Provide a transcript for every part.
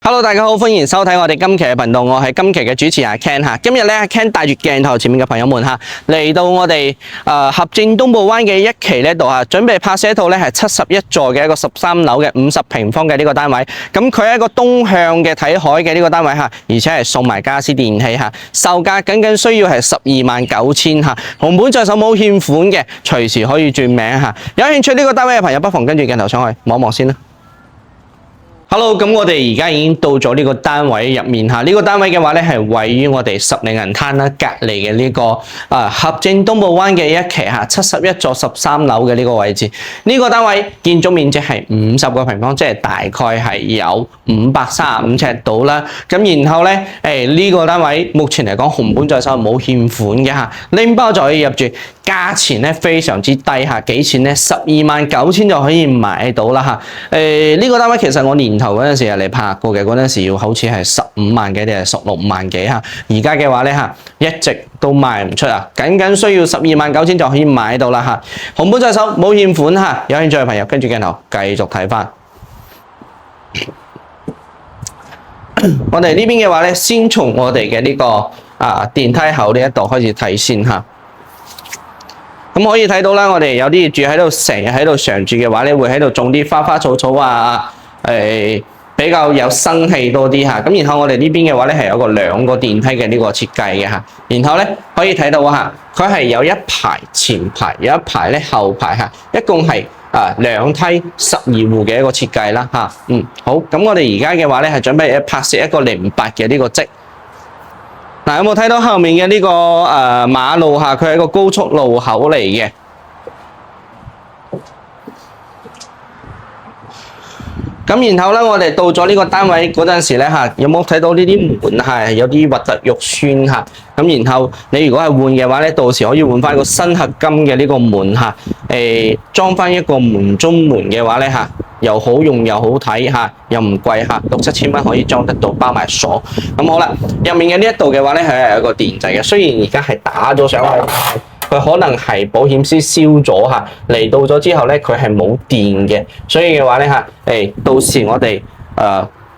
Hello， 大家好，歡迎收睇我哋今期嘅頻道，我係今期嘅主持人 Ken 吓。今日咧，Ken 帶住鏡頭前面嘅朋友們吓，嚟到我哋合正東部灣嘅一期呢度吓，準備拍攝一套咧係71座嘅一個13樓嘅50平方嘅呢個單位。咁佢係一個東向嘅睇海嘅呢個單位吓，而且係送埋家私電器吓，售價僅需要係129000吓，紅本在手冇欠款嘅，隨時可以轉名吓。有興趣呢個單位嘅朋友，不妨跟住鏡頭上去望一望先啦。Hello， 咁我哋而家已經到咗呢個單位入面吓，呢個單位嘅話咧係位於我哋十里銀灘啦隔離嘅呢個合正東部灣嘅一期吓71座13樓嘅呢個位置。呢個單位建築面積係50個平方，即係大概係有535尺度啦。咁然後咧呢個單位目前嚟講紅本在手冇欠款嘅吓，拎包就可以入住。價錢咧非常之低嚇，幾錢咧？129000就可以買到啦嚇。呢個單位其實我年頭嗰陣時嚟拍過嘅，嗰陣時要好似係15萬幾定係16萬幾嚇。而家嘅話咧嚇，一直都賣唔出啊，僅需要129000就可以買到啦嚇。紅本在手，冇欠款嚇。有興趣嘅朋友跟住鏡頭繼續睇翻。我哋呢邊嘅話咧，先從我哋嘅呢個電梯口呢一度開始睇先嚇。咁可以睇到啦，我哋有啲業主喺度成日喺度常住嘅話咧，會喺度種啲花花草草啊，比較有生氣多啲嚇。咁然後我哋呢邊嘅話咧係有兩個電梯嘅呢個設計嘅嚇。然後咧可以睇到嚇，佢係有一排前排，有一排咧後排嚇，一共係兩梯12戶嘅一個設計啦嚇。好，咁我哋而家嘅話咧係準備拍攝一個08嘅呢個積。嗱，有冇睇到後面嘅呢個馬路嚇？佢係一個高速路口嚟嘅。咁然後咧，我哋到咗呢個單位嗰陣時咧嚇，有冇睇到呢啲門係有啲核突肉酸嚇？咁然後你如果係換嘅話咧，到時可以換翻個新合金嘅呢個門嚇，裝翻一個門中門嘅話咧嚇。又好用又好睇嚇，又唔貴嚇，6、7千蚊可以裝得到，包埋鎖。咁好啦，入面嘅呢一度嘅話咧係有一個電掣嘅，雖然而家係打咗上去，佢可能係保險絲燒咗嚇，嚟到咗之後咧佢係冇電嘅，所以嘅話咧嚇，到時我哋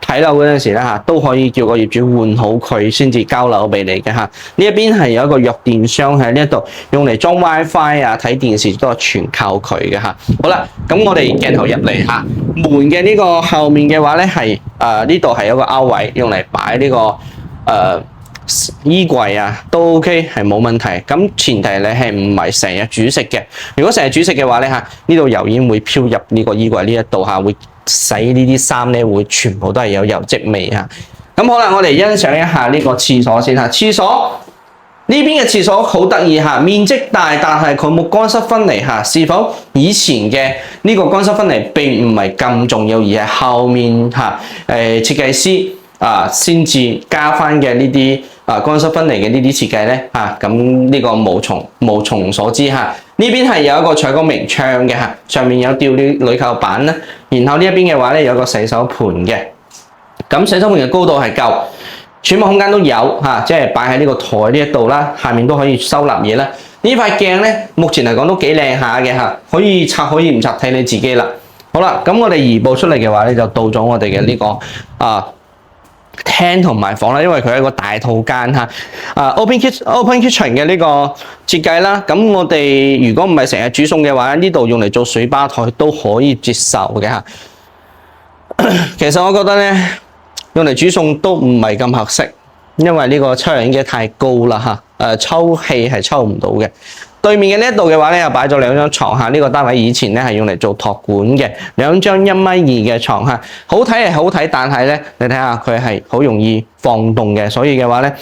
睇樓嗰陣時咧嚇，都可以叫個業主換好佢先至交樓俾你嘅嚇。呢一邊係有一個弱電箱喺呢一度，用嚟裝 WiFi 啊、睇電視都係全靠佢嘅嚇。好啦，咁我哋鏡頭入嚟嚇，門嘅呢個後面嘅話咧係呢度係有個凹位，用嚟擺呢個衣櫃啊都 OK 係冇問題。咁前提你係唔係成日煮食嘅？如果成日煮食嘅話咧嚇，呢度油煙會飄入呢個衣櫃呢一度嚇，會洗呢啲衫咧會全部都係有油漬味嚇。咁好啦，我哋欣賞一下呢個廁所先嚇。廁所呢邊嘅廁所好得意嚇，面積大，但係佢冇乾濕分離嚇。是否以前嘅呢個乾濕分離並唔係咁重要，而係後面嚇設計師先至加翻嘅呢啲乾濕分離嘅呢啲設計咧嚇。咁呢個無從所知嚇。呢邊係有一個採光明窗嘅嚇，上面有吊鋁扣板啦。然後呢一邊嘅話咧有個洗手盤嘅，咁洗手盤嘅高度係夠，儲物空間都有嚇，即係擺喺呢個台呢一度啦，下面都可以收納嘢啦。呢塊鏡咧目前嚟講都幾靚下嘅嚇，可以拆可以唔拆睇你自己啦。好啦，咁我哋移步出嚟嘅話咧就到咗我哋嘅呢個廳同埋房啦，因為佢係一個大套間嚇，open kitchen 嘅呢個設計啦。咁我哋如果唔係成日煮餸嘅話，呢度用嚟做水吧台都可以接受嘅嚇。其實我覺得咧，用嚟煮餸都唔係咁合適，因為呢個抽油煙機太高啦嚇，抽氣係抽唔到嘅。對面嘅呢一度嘅話咧，又擺咗兩張床嚇。呢個單位以前咧係用嚟做託管嘅，兩張1.2米嘅床嚇，好睇係好睇，但係咧你睇下佢係好容易晃動嘅，所以嘅話咧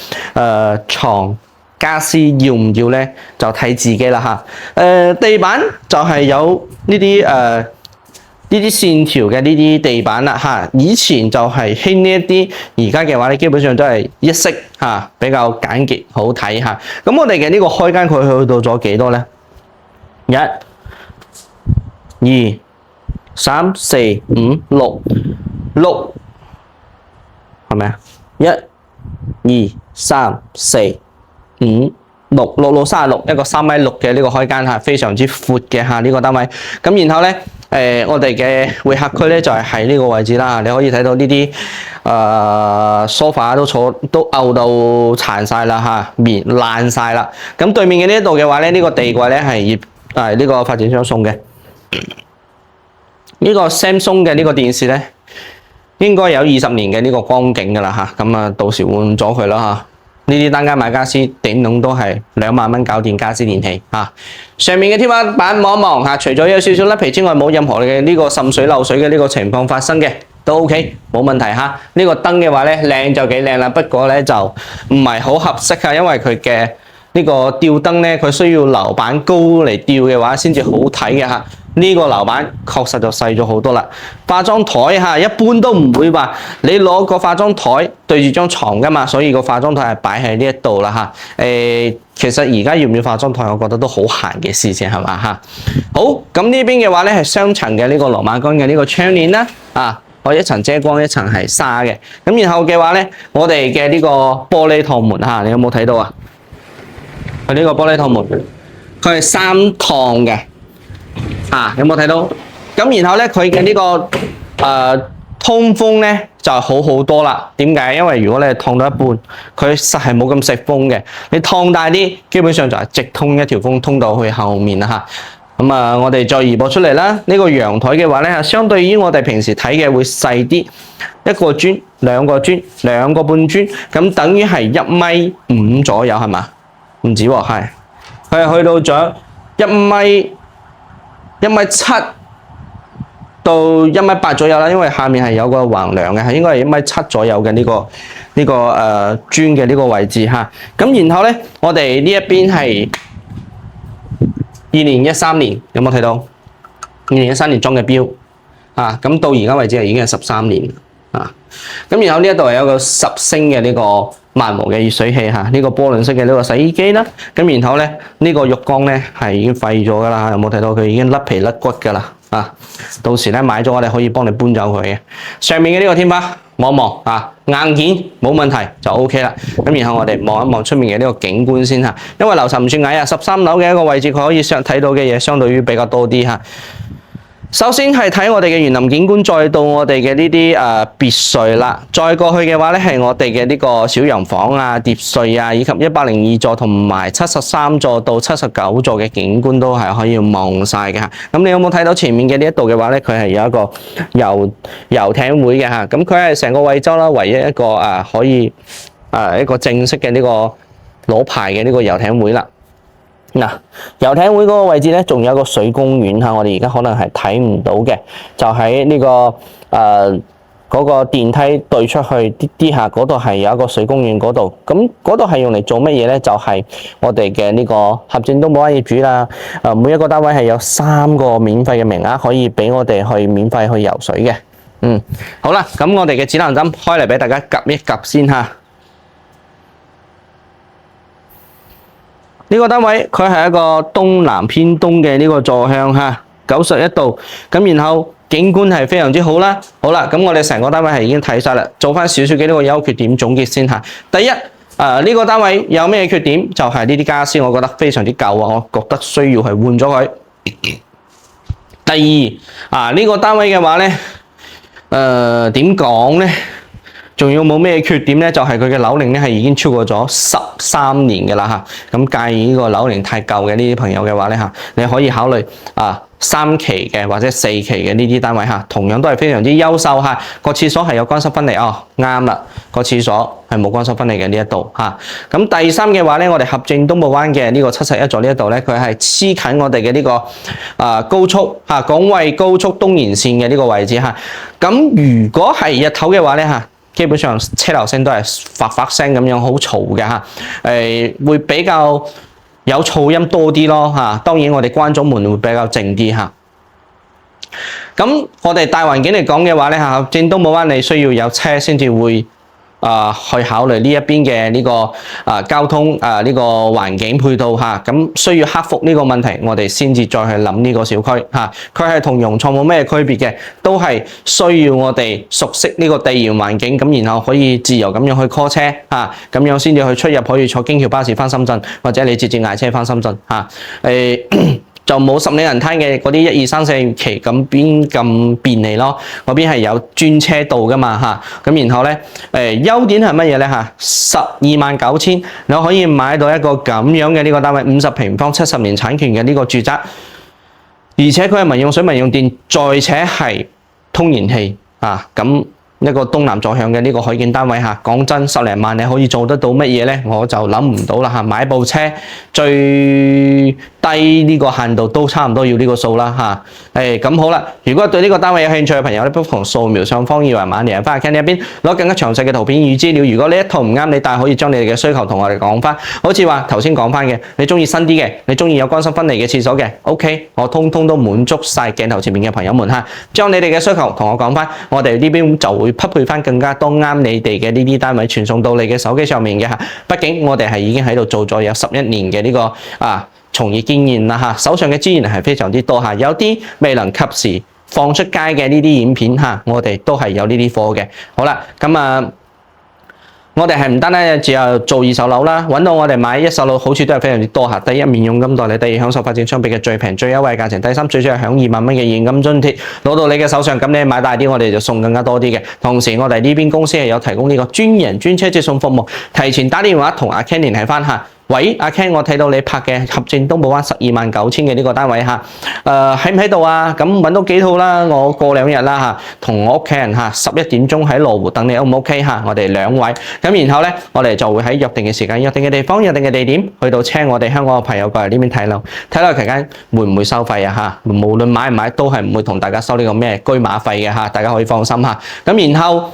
床家私要唔要咧就睇自己啦嚇。地板就係有呢啲線條嘅呢啲地板啦嚇，以前就係興呢一啲，而家嘅話咧基本上都係一式嚇，比較簡潔好睇嚇。咁我哋嘅呢個開間佢去到咗幾多咧？1、2、3、4、5、6係咪啊？1、2、3、4、5、6，6、6、36，一個3.6米嘅呢個開間嚇，非常之闊嘅嚇呢個單位。咁然後咧我哋嘅會客區咧就係喺呢個位置啦。你可以睇到呢啲sofa 都漚到殘晒啦嚇，面爛晒啦。咁對面嘅呢一度嘅話咧，呢個地櫃咧係呢個發展商送嘅。呢個 Samsung 嘅呢個電視咧，應該有20年嘅呢個光景㗎啦嚇。咁啊，到時換咗佢啦嚇。呢啲單間買家私頂籠都係2萬蚊搞掂家私電器嚇。上面嘅天花板望一望嚇，除咗有少少甩皮之外，冇任何嘅呢個滲水漏水嘅呢個情況發生嘅，都 OK 冇問題嚇。呢個燈嘅話咧，靚就幾靚啦，不過咧就唔係好合適啊，因為佢嘅呢個吊燈咧，佢需要樓板高嚟吊嘅話先至好睇嘅嚇。呢個樓板確實就細咗好多啦。化妝台嚇，一般都唔會話你攞個化妝台對住張床㗎嘛，所以個化妝台係擺喺呢一度啦嚇。其實而家要唔要化妝台，我覺得都好閒嘅事情係嘛嚇。好，咁呢邊嘅話咧係雙層嘅呢個羅馬杆嘅呢個窗簾啦，我一層遮光，一層係紗嘅。咁然後嘅話咧，我哋嘅呢個玻璃趟門嚇，你有冇睇到啊？佢呢個玻璃趟門，佢係3趟嘅。有冇睇到？咁然後咧，佢嘅呢個通風咧就好好多啦。點解？因為如果你係燙到一半，佢實係冇咁食風嘅。你燙大啲，基本上就係直通一條風通到去後面啦嚇。咁我哋再移步出嚟啦。呢個陽台嘅話咧，相對於我哋平時睇嘅會細啲，一個磚、兩個磚、2個半磚，咁等於係1.5米左右係嘛？唔止喎，係佢係去到咗1.7米到1.8米左右啦，因為下面係有個橫梁嘅，係應該係1.7米左右嘅呢個磚嘅呢個位置嚇。咁然後咧，我哋呢一邊係2013年，有冇睇到？2013年裝嘅錶咁到而家為止係已經係13年咁然後呢一度係有個10升嘅呢個萬豪嘅熱水器呢個波輪式嘅呢個洗衣機啦。咁然後咧，呢個浴缸咧係已經廢咗㗎啦，有冇睇到佢已經甩皮甩骨㗎啦？到時咧買咗我哋可以幫你搬走佢嘅。上面嘅呢個天花望一望硬件冇問題就 OK 啦。咁然後我哋望一望出面嘅呢個景觀先因為樓層唔算矮13樓嘅一個位置，佢可以睇到嘅嘢相對於比較多啲首先係睇我哋嘅園林景觀，再到我哋嘅呢啲別墅啦，再過去嘅話咧係我哋嘅呢個小洋房疊墅以及102座同埋73座到79座嘅景觀都係可以望晒嘅。咁你有冇睇到前面嘅呢一度嘅話咧，佢係有一個遊艇會嘅咁佢係成個惠州啦唯一一個可以一個正式嘅呢個攞牌嘅呢個遊艇會啦。遊艇會嗰個位置咧，仲有一個水公園我哋而家可能係睇唔到嘅，就喺呢個嗰個電梯對出去啲下嗰度係有一個水公園嗰度。咁嗰度係用嚟做乜嘢咧？就係我哋嘅呢個合正東寶灣業主啦。每一個單位係有3個免費嘅名額，可以俾我哋去免費去游水嘅。好啦，咁我哋嘅指南針開嚟俾大家及一及先呢個單位佢係一個東南偏東嘅呢個坐向91度，咁然後景觀係非常之好啦。好啦，咁我哋成個單位係已經睇晒啦，做翻少少嘅呢個優缺點總結先第一，呢個單位有咩缺點？就係呢啲家私，我覺得非常之舊我覺得需要去換咗佢。第二，呢個單位嘅話咧，點講咧？仲要冇咩缺點咧？就係佢嘅樓齡咧係已經超過咗13年嘅啦咁介意呢個樓齡太舊嘅呢啲朋友嘅話咧你可以考慮3期嘅或者4期嘅呢啲單位同樣都係非常之優秀個廁所係有乾濕分離啱啦，個廁所係冇乾濕分離嘅呢一度咁第三嘅話咧，我哋合正東寶灣嘅呢個71座呢一度咧，佢係黐近我哋嘅呢個高速廣惠高速東延線嘅呢個位置咁如果係日頭嘅話咧基本上車流聲都係發發聲咁樣，好嘈嘅會比較有噪音多啲咯當然我哋關咗門會比較靜啲咁我哋大環境嚟講嘅話咧正東寶灣你需要有車先至會去考慮呢一邊嘅呢個交通呢個環境配套咁需要克服呢個問題，我哋先至再去諗呢個小區佢係同融創冇咩區別嘅，都係需要我哋熟悉呢個地緣環境，咁然後可以自由咁樣去 call 車咁樣先至去出入，可以坐京橋巴士翻深圳，或者你直接嗌車翻深圳就冇十里銀灘嘅嗰啲1、2、3、4期咁邊咁便利咯，嗰邊係有專車道噶嘛嚇，咁然後咧優點係乜嘢咧嚇？129,000你可以買到一個咁樣嘅呢個單位，50平方70年產權嘅呢個住宅，而且佢係民用水、民用電，再且係通燃氣啊咁。一個東南坐向嘅呢個海景單位嚇，講真10零萬你可以做得到乜嘢咧？我就諗唔到啦嚇，買部車最低呢個限度都差唔多要呢個數啦嚇。咁好啦，如果對呢個單位有興趣嘅朋友咧，不妨掃描上方二維碼嚟翻阿 Ken 呢一邊攞更加詳細嘅圖片與資料。如果呢一套唔啱你，但係可以將你哋嘅需求同我哋講翻，好似話頭先講翻嘅，你中意新啲嘅，你中意有乾濕分離嘅廁所嘅 ，OK， 我通通都滿足晒鏡頭前面嘅朋友們嚇。將你哋嘅需求同我講翻，我哋呢邊就會匹配翻更加多啱你哋嘅呢啲單位傳送到你嘅手機上面嘅嚇。畢竟我哋係已經喺度做咗有11年嘅呢個從業經驗啦嚇，手上嘅資源係非常之多嚇，有啲未能及時放出街嘅呢啲影片嚇，我哋都係有呢啲貨嘅。好啦，咁我哋係唔單單只有做二手樓啦，揾到我哋買一手樓好處都係非常之多嚇。第一，免佣金代理；第二，享受發展商俾嘅最平最優惠價錢；第三，最少係享2萬蚊嘅現金津貼攞到你嘅手上。咁你買大啲，我哋就送更加多啲嘅。同時，我哋呢邊公司係有提供呢個專人專車接送服務，提前打電話同阿 Ken 聯繫翻嚇。喂，阿 Ken，我睇到你拍嘅合正東寶灣12.9千嘅呢個單位嚇，喺唔喺度啊？咁揾到幾套啦，我過2日啦嚇，同我屋企人嚇11點鐘喺羅湖等你 O 唔 OK 嚇？我哋2位，咁然後咧，我哋就會喺約定嘅時間、約定嘅地方、約定嘅地點去到車我哋香港嘅朋友過嚟呢邊睇樓。睇樓期間會唔會收費啊？嚇，無論買唔買都係唔會同大家收呢個咩居馬費嘅嚇，大家可以放心嚇。咁然後。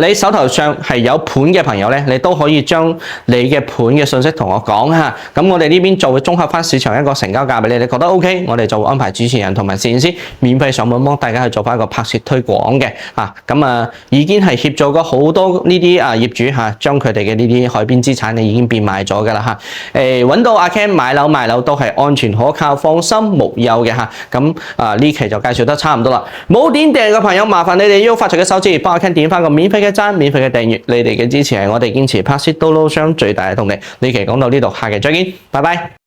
你手頭上係有盤嘅朋友咧，你都可以將你嘅盤嘅信息同我講嚇，咁我哋呢邊就會綜合翻市場一個成交價俾你，你覺得 OK， 我哋就會安排主持人同埋攝影師免費上門幫大家去做翻一個拍攝推廣嘅已經係協助過好多呢啲業主嚇，將佢哋嘅呢啲海邊資產已經變賣咗㗎啦嚇。揾到阿 Ken 買樓賣樓都係安全可靠、放心無憂嘅嚇。咁呢期就介紹得差唔多啦。冇點訂嘅朋友，麻煩你哋要發出嘅手指幫阿 Ken 點翻個免費嘅讚，免費嘅訂閱，你哋嘅支持係我哋堅持拍攝道路上最大嘅動力。呢期講到呢度，下期再見，拜拜。